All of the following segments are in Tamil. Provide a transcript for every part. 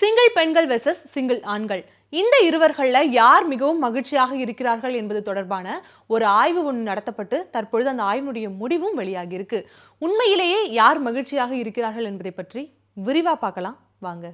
சிங்கிள் பெண்கள் வெர்சஸ் சிங்கிள் ஆண்கள் இந்த இருவர்கள்ல யார் மிகவும் மகிழ்ச்சியாக இருக்கிறார்கள் என்பது தொடர்பான ஒரு ஆய்வு ஒன்று நடத்தப்பட்டு தற்பொழுது அந்த ஆய்வினுடைய முடிவும் வெளியாகி இருக்கு. உண்மையிலேயே யார் மகிழ்ச்சியாக இருக்கிறார்கள் என்பதை பற்றி விரிவா பார்க்கலாம் வாங்க.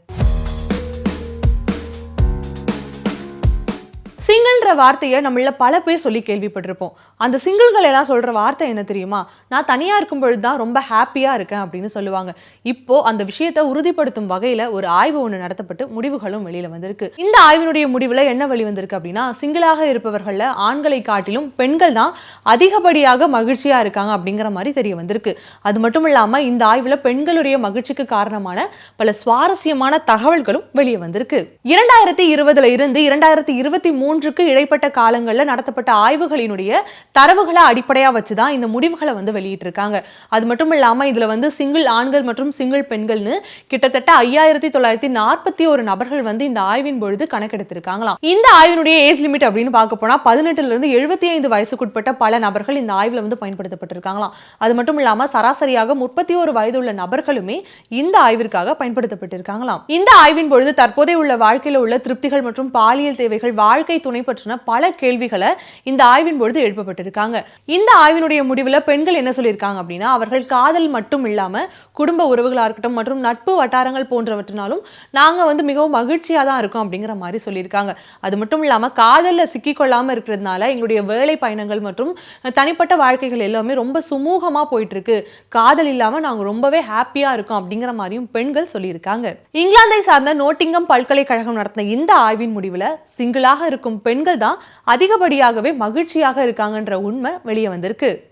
சிங்கிள்ன்ற வார்த்தையை நம்மள பல பேர் சொல்லி கேள்விப்பட்டிருப்போம். அந்த சிங்கிள்கள் எல்லாம் சொல்ற வார்த்தை என்ன தெரியுமா? நான் தனியா இருக்கும் பொழுது தான் ரொம்ப ஹாப்பியா இருக்கேன் அப்படின்னு சொல்லுவாங்க. இப்போ அந்த விஷயத்தை உறுதிப்படுத்தும் வகையில ஒரு ஆய்வு ஒன்று நடத்தப்பட்டு முடிவுகளும் வெளியில வந்திருக்கு. இந்த ஆய்வினுடைய முடிவுல என்ன வெளி வந்திருக்கு அப்படின்னா, சிங்கிளாக இருப்பவர்கள்ல ஆண்களை காட்டிலும் பெண்கள் தான் அதிகப்படியாக மகிழ்ச்சியா இருக்காங்க அப்படிங்கிற மாதிரி தெரிய வந்திருக்கு. அது மட்டும் இல்லாம இந்த ஆய்வுல பெண்களுடைய மகிழ்ச்சிக்கு காரணமான பல சுவாரஸ்யமான தகவல்களும் வெளியே வந்திருக்கு. 2020 இருந்து 2023 இடைப்பட்ட காலங்களில் நடத்தப்பட்ட ஆய்வுகளினுடைய தரவுகளை அடிப்படையா வச்சுதான் இந்த முடிவுகளை வெளியிட்டு இருக்காங்க. அது மட்டும் இல்லாம இதுல சிங்கிள் ஆண்கள் மற்றும் சிங்கிள் பெண்கள்னு கிட்டத்தட்ட 5941 நபர்கள் இந்த ஆய்வின் பொழுது கணக்கெடுத்திருக்காங்களாம். இந்த ஆய்வினுடைய ஏஜ் லிமிட் அப்படின்னு பார்க்க போனா 18 இருந்து 75 வயசுக்குட்பட்ட பல நபர்கள் இந்த ஆய்வுல பயன்படுத்தப்பட்டிருக்காங்களாம். அது மட்டும் இல்லாம சராசரியாக 31 வயது உள்ள நபர்களுமே இந்த ஆய்விற்காக பயன்படுத்தப்பட்டிருக்காங்களாம். இந்த ஆய்வின் பொழுது தற்போதைய உள்ள வாழ்க்கையில் உள்ள திருப்திகள் மற்றும் பாலியல் தேவைகள், வாழ்க்கை துணை பற்றின பல கேள்விகளை இந்த ஆய்வின் பொழுது எழுப்பப்பட்டிருக்காங்க. இந்த ஆய்வினுடைய முடிவுல பெண்கள் என்ன சொல்லியிருக்காங்க அப்படின்னா, அவர்கள் காதல் மட்டும் இல்லாம குடும்ப உறவுகளா இருக்கட்டும் மற்றும் நட்பு வட்டாரங்கள் போன்றவற்றினாலும் நாங்க மிகவும் மகிழ்ச்சியா தான் இருக்கோம் அப்படிங்கிற மாதிரி சொல்லியிருக்காங்க. அது மட்டும் இல்லாம காதல்ல சிக்கிக்கொள்ளாம இருக்கிறதுனால எங்களுடைய வேலை பயணங்கள் மற்றும் தனிப்பட்ட வாழ்க்கைகள் எல்லாமே ரொம்ப சுமூகமா போயிட்டு இருக்கு. காதல் இல்லாம நாங்க ரொம்பவே ஹாப்பியா இருக்கோம் அப்படிங்கிற மாதிரியும் பெண்கள் சொல்லியிருக்காங்க. இங்கிலாந்தை சார்ந்த நோட்டிங்கம் பல்கலைக்கழகம் நடத்தின இந்த ஆய்வின் முடிவுல சிங்கிளாக இருக்கும் பெண்கள் தான் அதிகப்படியாகவே மகிழ்ச்சியாக இருக்காங்கன்ற உண்மை வெளியே வந்திருக்கு.